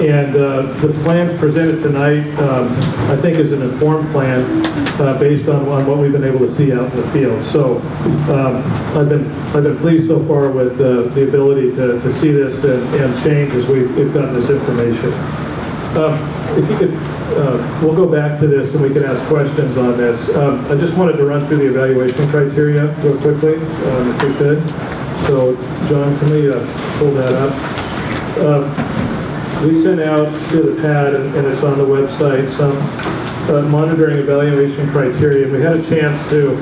And the plan presented tonight, I think, is an informed plan based on what we've been able to see out in the field. So I've been pleased so far with the ability to see this and change as we've gotten this information. If you could, we'll go back to this and we can ask questions on this. I just wanted to run through the evaluation criteria real quickly, if we could. So, John, can we pull that up? We sent out to the pad, and it's on the website, some monitoring evaluation criteria. We had a chance to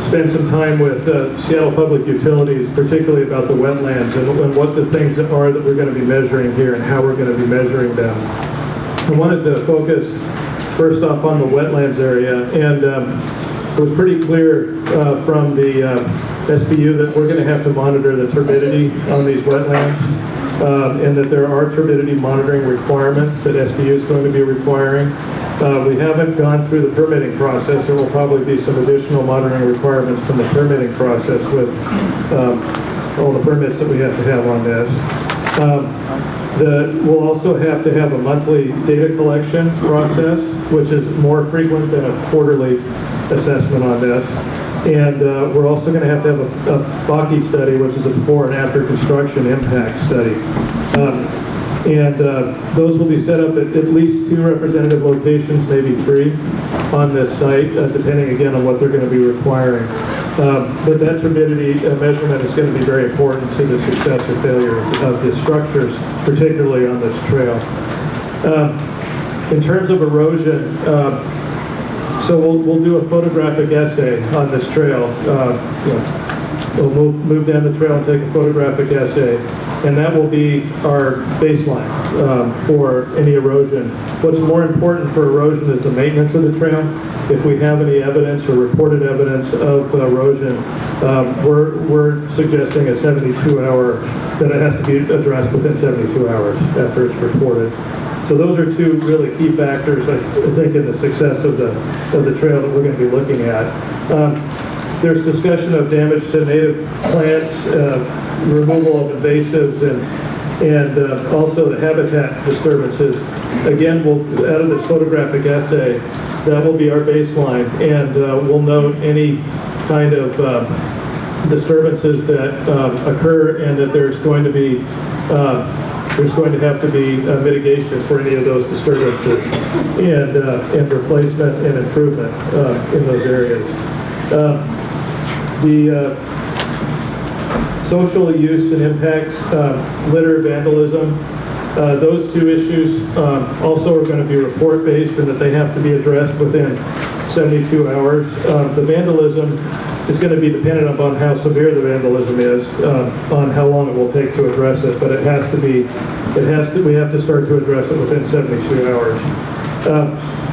spend some time with Seattle Public Utilities, particularly about the wetlands and what the things are that we're going to be measuring here and how we're going to be measuring them. I wanted to focus first off on the wetlands area, and it was pretty clear from the SPU that we're going to have to monitor the turbidity on these wetlands. And that there are turbidity monitoring requirements that SPU is going to be requiring. We haven't gone through the permitting process. There will probably be some additional monitoring requirements from the permitting process with all the permits that we have to have on this. We'll also have to have a monthly data collection process, which is more frequent than a quarterly assessment on this. And we're also going to have a BACI study, which is a before and after construction impact study. Those will be set up at least 2 representative locations, maybe 3, on this site, depending again on what they're going to be requiring. But that turbidity measurement is going to be very important to the success or failure of the structures, particularly on this trail. In terms of erosion, so we'll do a photographic essay on this trail. We'll move down the trail and take a photographic essay, and that will be our baseline for any erosion. What's more important for erosion is the maintenance of the trail. If we have any evidence or reported evidence of erosion, we're suggesting a 72-hour, that it has to be addressed within 72 hours after it's reported. So those are 2 really key factors, I think, in the success of the trail that we're going to be looking at. There's discussion of damage to native plants, removal of invasives, and also the habitat disturbances. Again, out of this photographic essay, that will be our baseline, and we'll note any kind of disturbances that occur, and that there's going to have to be mitigation for any of those disturbances, and replacement and improvement in those areas. The social use and impacts, litter, vandalism, those 2 issues also are going to be report-based, and that they have to be addressed within 72 hours. The vandalism is going to be dependent upon how severe the vandalism is, on how long it will take to address it, but we have to start to address it within 72 hours.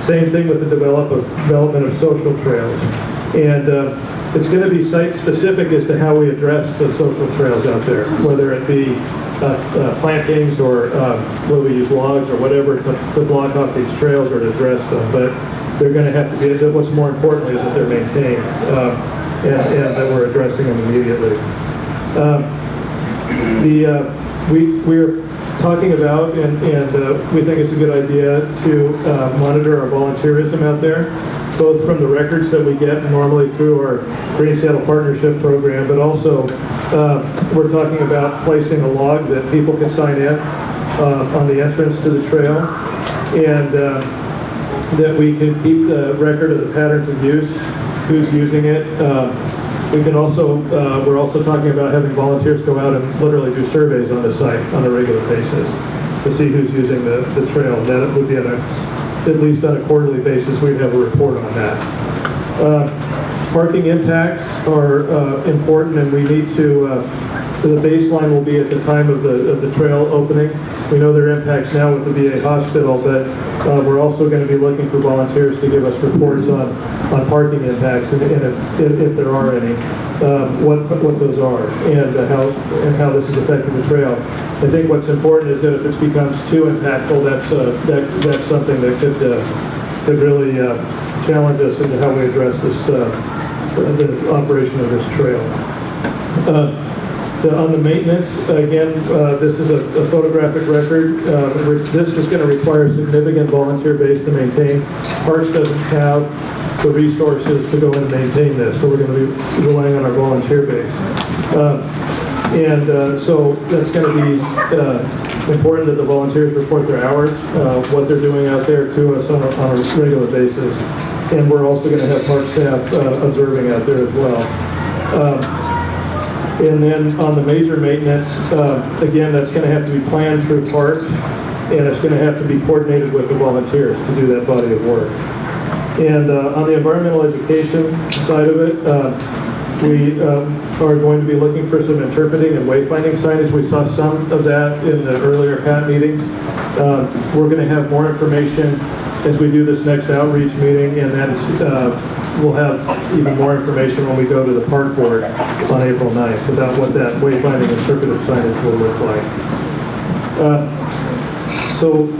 Same thing with the development of social trails. And it's going to be site-specific as to how we address the social trails out there, whether it be plantings or whether we use logs or whatever to block off these trails or to address them. But they're going to have to be, what's more importantly is that they're maintained and that we're addressing them immediately. We're talking about, and we think it's a good idea to monitor our volunteerism out there, both from the records that we get normally through our Green Seattle Partnership program, but also we're talking about placing a log that people can sign in on the entrance to the trail, and that we can keep the record of the patterns of use, who's using it. We can also, we're also talking about having volunteers go out and literally do surveys on the site on a regular basis to see who's using the trail. And that would be at least on a quarterly basis, we'd have a report on that. Parking impacts are important, and we need to, so the baseline will be at the time of the trail opening. We know there are impacts now with the VA hospital, but we're also going to be looking for volunteers to give us reports on parking impacts, and if there are any, what those are, and how this has affected the trail. I think what's important is that if it becomes too impactful, that's something that could really challenge us into how we address this the operation of this trail. On the maintenance, again, this is a photographic record. This is going to require significant volunteer base to maintain. Parks doesn't have the resources to go in and maintain this, so we're going to be relying on our volunteer base. So that's going to be important that the volunteers report their hours, what they're doing out there to us on a regular basis. And we're also going to have park staff observing out there as well. And then on the major maintenance, again, that's going to have to be planned through parks, and it's going to have to be coordinated with the volunteers to do that body of work. And on the environmental education side of it, we are going to be looking for some interpreting and wayfinding signage. We saw some of that in the earlier PAT meetings. We're going to have more information as we do this next outreach meeting, and then we'll have even more information when we go to the park board on April 9th about what that wayfinding interpretive signage will look like. So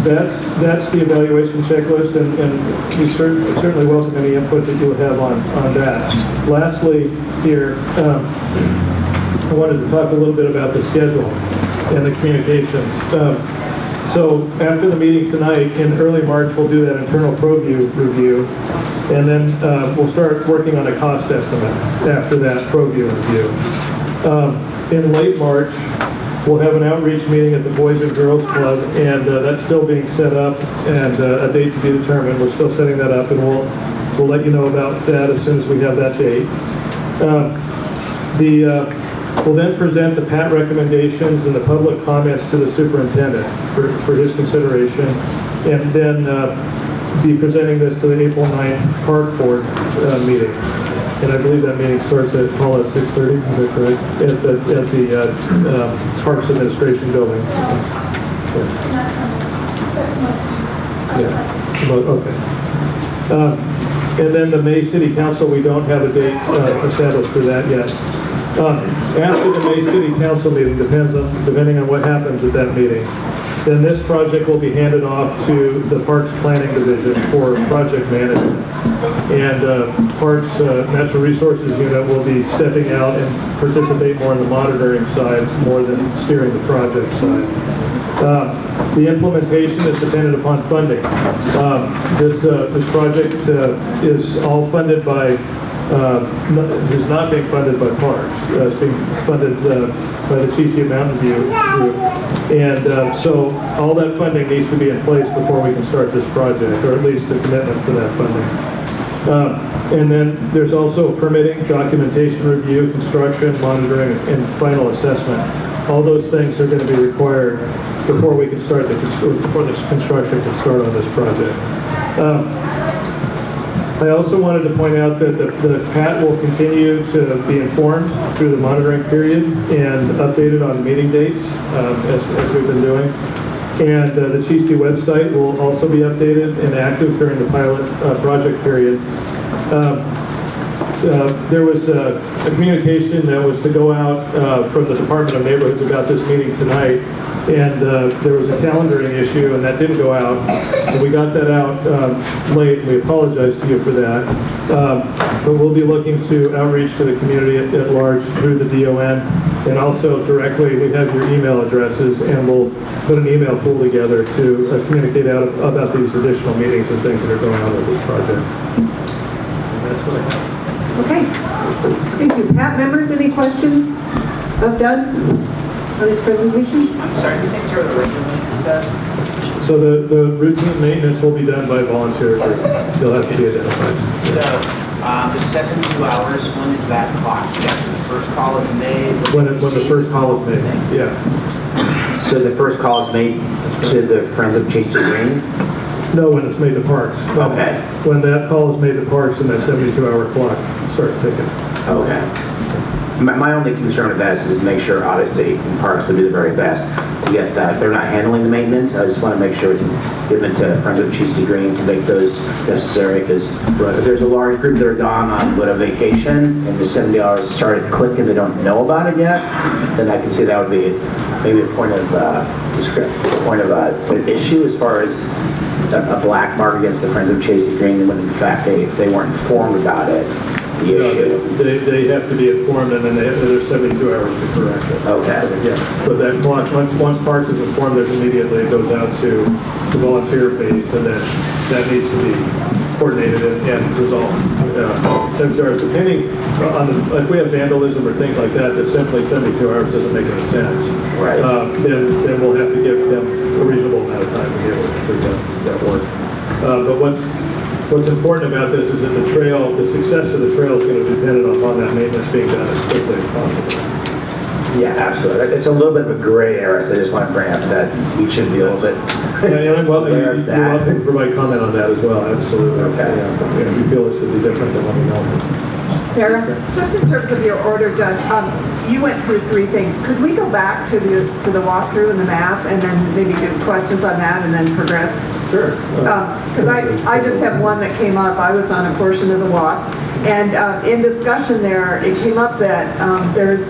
that's the evaluation checklist, and we certainly welcome any input that you would have on that. Lastly, here, I wanted to talk a little bit about the schedule and the communications. So after the meeting tonight, in early March, we'll do that internal ProView review, and then we'll start working on a cost estimate after that ProView review. In late March, we'll have an outreach meeting at the Boys and Girls Club, and that's still being set up, and a date to be determined. We're still setting that up, and we'll let you know about that as soon as we have that date. We'll then present the PAT recommendations and the public comments to the superintendent for his consideration, and then be presenting this to the April 9th Park Board meeting. And I believe that meeting starts at 6:30, is that correct? At the Parks Administration Building. Yeah. Okay. And then the May City Council, we don't have a date established for that yet. After the May City Council meeting, depending on what happens at that meeting, then this project will be handed off to the Parks Planning Division for project management. And Parks Natural Resources Unit will be stepping out and participate more on the monitoring side more than steering the project side. The implementation is dependent upon funding. This project is all funded by is not being funded by Parks. It's being funded by the Cheesea Mountain View group. And so all that funding needs to be in place before we can start this project, or at least the commitment for that funding. And then there's also permitting, documentation review, construction, monitoring, and final assessment. All those things are going to be required before we can start before this construction can start on this project. I also wanted to point out that the PAT will continue to be informed through the monitoring period and updated on meeting dates as we've been doing. And the Cheesea website will also be updated and active during the pilot project period. There was a communication that was to go out from the Department of Neighborhoods about this meeting tonight, and there was a calendaring issue, and that didn't go out. And we got that out late, and we apologize to you for that. But we'll be looking to outreach to the community at large through the DON, and also directly, we have your email addresses, and we'll put an email pool together to communicate out about these additional meetings and things that are going on with this project. And that's what I have. Okay, thank you. PAT members, any questions of Doug on his presentation? I'm sorry, who takes care of the routine maintenance stuff? So the routine maintenance will be done by volunteers. They'll have to be identified. So the 72 hours, when is that clocked? After the first call is made? When the first call is made, yeah. So the first call is made to the Friends of Cheesea Green? No, when it's made to Parks. Okay. When that call is made to Parks and that 72-hour clock starts ticking. Okay. My only concern with that is to make sure, obviously, Parks would do the very best to get that. If they're not handling the maintenance, I just want to make sure it's given to Friends of Cheesea Green to make those necessary, because if there's a large group that are gone on a vacation and the 70 hours started clicking, they don't know about it yet, then I can see that would be maybe a point of an issue as far as a black mark against the Friends of Cheesea Green, when in fact they weren't informed about it. the issue? They have to be informed, and then there's 72 hours to correct it. Okay. Yeah, but that clock, once Parks is informed, there's immediately, it goes out to the volunteer base, and then that needs to be coordinated and resolved. 72 hours, depending on the, if we have vandalism or things like that, that simply 72 hours doesn't make any sense. Right. Then we'll have to give them a reasonable amount of time to be able to do that work. But what's important about this is that the success of the trail is going to depend upon that maintenance being done as quickly as possible. Yeah, absolutely. It's a little bit of a gray area, so I just want to bring up that we should be a little bit Yeah, I'm welcome, aware of you're that. welcome to provide comment on that as well, absolutely. Okay. Yeah, if you feel it should be different, then let me know. Sarah? Just in terms of your order, Doug, you went through three things. Could we go back to the walkthrough and the map and then maybe do questions on that and then progress? Sure. Because I just have one that came up. I was on a portion of the walk. And in discussion there, it came up that there's,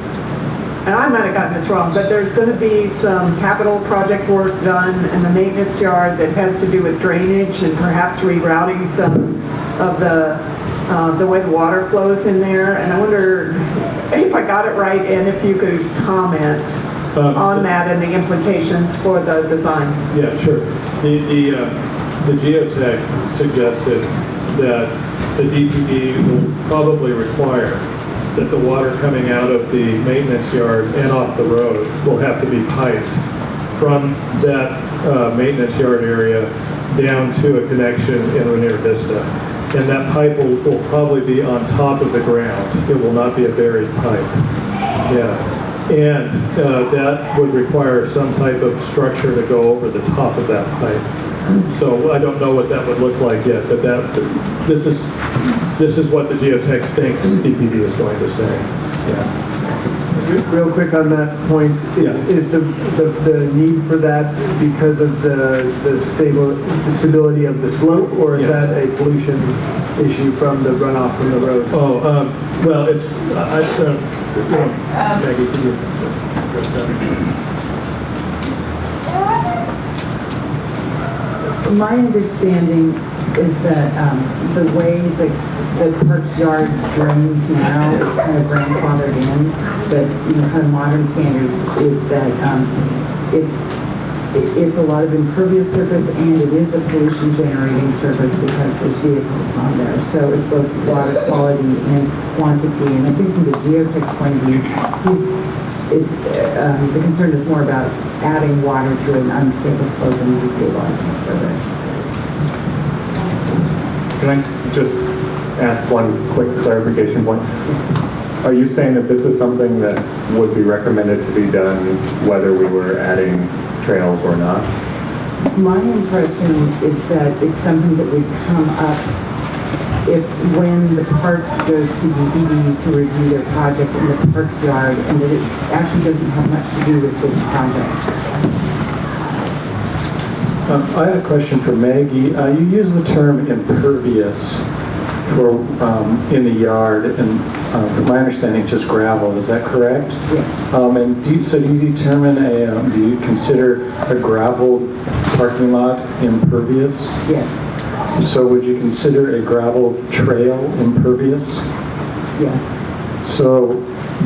and I might have gotten this wrong, but there's going to be some capital project work done in the maintenance yard that has to do with drainage and perhaps rerouting some of the way the water flows in there. And I wonder if I got it right and if you could comment on that and the implications for the design. Yeah, sure. The geotech suggested that the DPD will probably require that the water coming out of the maintenance yard and off the road will have to be piped from that maintenance yard area down to a connection in Rainier Vista. And that pipe will probably be on top of the ground. It will not be a buried pipe. Yeah. And that would require some type of structure to go over the top of that pipe. So I don't know what that would look like yet, but this is what the geotech thinks DPD is going to say. Yeah. Real quick on that point, is the need for that because of the stability of the slope, or is that a pollution issue from the runoff from the road? Oh, well, it's, Maggie, can you address that? My understanding is that the way the Parks Yard drains now is kind of grandfathered in, but kind of modern standards is that it's a lot of impervious surface and it is a pollution generating surface because there's vehicles on there. So it's both water quality and quantity. And I think from the geotech's point of view, the concern is more about adding water to an unstable slope and destabilizing it further. Can I just ask one quick clarification point? Are you saying that this is something that would be recommended to be done whether we were adding trails or not? My impression is that it's something that would come up when the Parks goes to DPD to review their project in the Parks Yard, and that it actually doesn't have much to do with this project. I had a question for Maggie. You use the term impervious for in the yard, and from my understanding, it's just gravel. Is that correct? Yes. And do you consider a gravel parking lot impervious? Yes. So would you consider a gravel trail impervious? Yes. So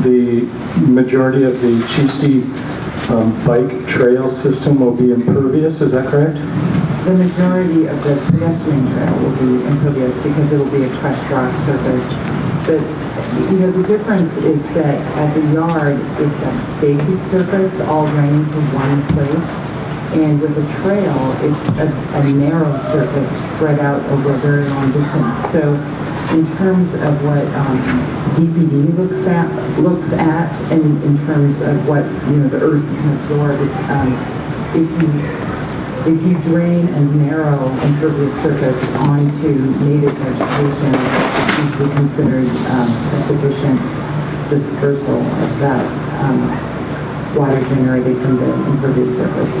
the majority of the Cheesty bike trail system will be impervious, is that correct? The majority of the pedestrian trail will be impervious because it will be a crushed rock surface. But, the difference is that at the yard, it's a big surface all draining to one place. And with a trail, it's a narrow surface spread out over a very long distance. So in terms of what DPD looks at, and in terms of what the earth can absorb, is if you drain a narrow impervious surface onto native vegetation, it should be considered a sufficient dispersal of that water generated from the impervious surface.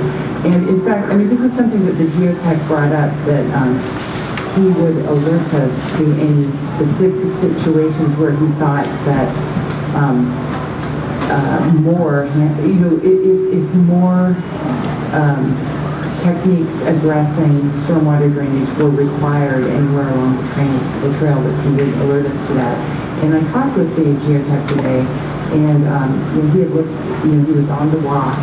And in fact, this is something that the geotech brought up, that he would alert us to any specific situations where he thought that if more techniques addressing stormwater drainage were required anywhere along the trail, that he would alert us to that. And I talked with the geotech today, and he had looked, he was on the walk.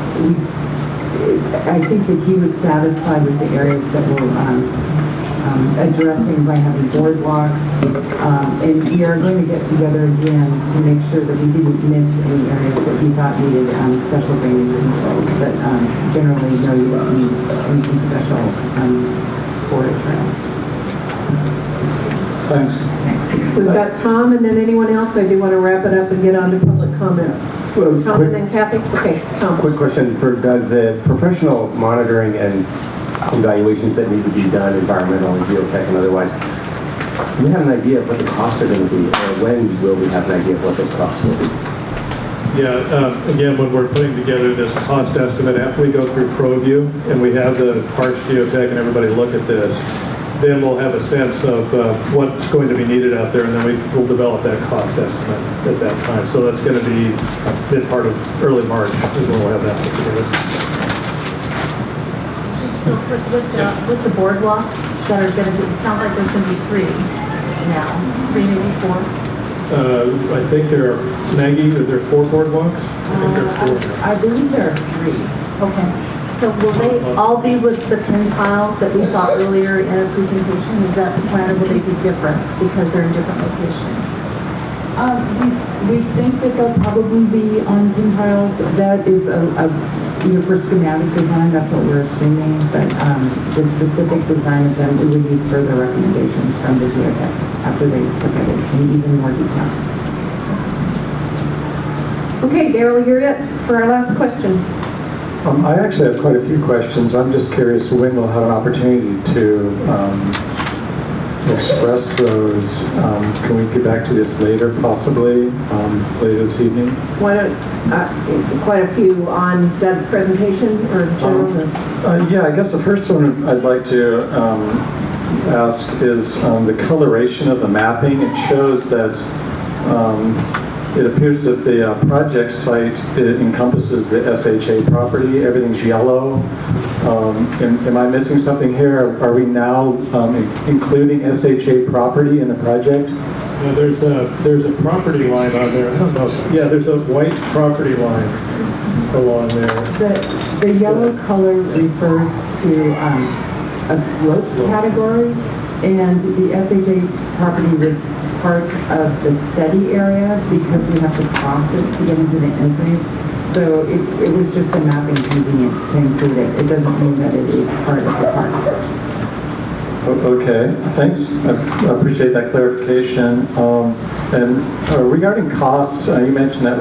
I think that he was satisfied with the areas that were addressing by having boardwalks. And we are going to get together again to make sure that we didn't miss any areas that we thought needed special drainage controls. But generally, no, you don't need anything special for a trail. Thanks. We've got Tom and then anyone else. I do want to wrap it up and get on to public comment. Well, Tom and then Kathy? Okay, Tom. Quick question for Doug. The professional monitoring and evaluations that need to be done, environmental and geotech and otherwise, do we have an idea of what the costs are going to be, or when will we have an idea of what those costs will be? Yeah, again, when we're putting together this cost estimate, after we go through ProView and we have the Parks Geotech and everybody look at this, then we'll have a sense of what's going to be needed out there, and then we'll develop that cost estimate at that time. So that's going to be mid part of early March is when we'll have that put together. Real quick, with the boardwalks that are going to be, it sounds like there's going to be 3 now, 3 maybe 4. I think there are, Maggie, are there 4 boardwalks? I think there's 4. I believe there are 3. Okay. So will they all be with the pin piles that we saw earlier in a presentation? Is that the plan, or will they be different because they're in different locations? We think that they'll probably be on pin piles. That is for schematic design, that's what we're assuming, but the specific design of them, we would need further recommendations from the geotech after they look at it in even more detail. Okay, Daryl, you're it for our last question. I actually have quite a few questions. I'm just curious when we'll have an opportunity to express those. Can we get back to this later, possibly, later this evening? Why don't, quite a few on Doug's presentation or general? Yeah, I guess the first one I'd like to ask is the coloration of the mapping. It shows that it appears that the project site encompasses the SHA property. Everything's yellow. Am I missing something here? Are we now including SHA property in the project? Yeah, there's a property line on there. I don't know. Yeah, there's a white property line along there. The yellow color refers to a slope category, and the SHA property was part of the study area because we have to cross it to get into the entries. So it was just a mapping convenience to include it. It doesn't mean that it is part of the park. Okay, thanks. I appreciate that clarification. And regarding costs, you mentioned that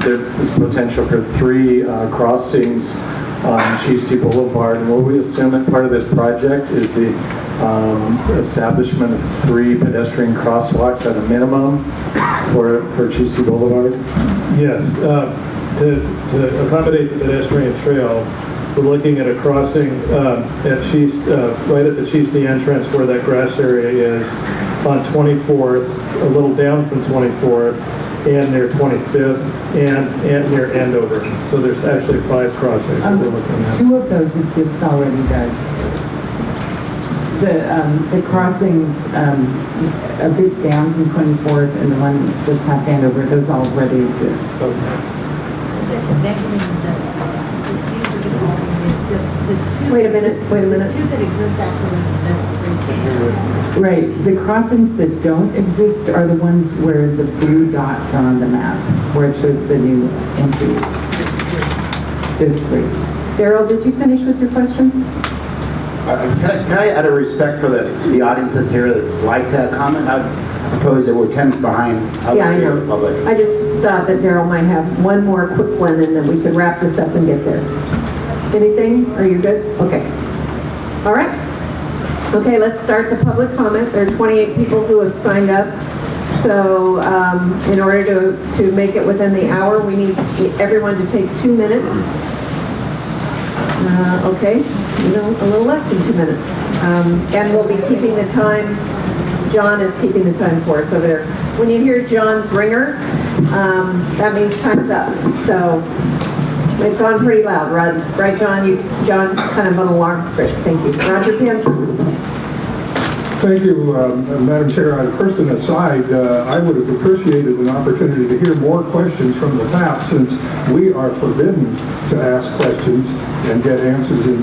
there is potential for 3 crossings on Cheesty Boulevard. And will we assume that part of this project is the establishment of 3 pedestrian crosswalks at a minimum for Cheesty Boulevard? Yes, to accommodate the pedestrian trail, we're looking at a crossing at right at the Cheesty entrance where that grass area is on 24th, a little down from 24th, and near 25th, and near Andover. So there's actually 5 crossings that we're looking at. 2 of those exist already, Doug. The crossings a bit down from 24th and the one just past Andover, those already exist. Wait a minute. The 2 that exist actually in the Right. The crossings that don't exist are the ones where the blue dots are on the map, where it shows the new entries. There's 3. Daryl, did you finish with your questions? Can I, out of respect for the audience that's here that's like that comment, I would propose that we're 10 minutes behind. Yeah, I know. The public. I just thought that Daryl might have one more quick one and then we could wrap this up and get there. Anything? Are you good? Okay. All right. Okay, let's start the public comment. There are 28 people who have signed up. So in order to make it within the hour, we need everyone to take 2 minutes. Okay, a little less than 2 minutes. And we'll be keeping the time. John is keeping the time for us over there. When you hear John's ringer, that means time's up. So it's on pretty loud, right, John? John, kind of an alarm. Great, thank you. Roger Pence. Thank you, Madam Chair. First, an aside, I would have appreciated an opportunity to hear more questions from the PAP, since we are forbidden to ask questions and get answers in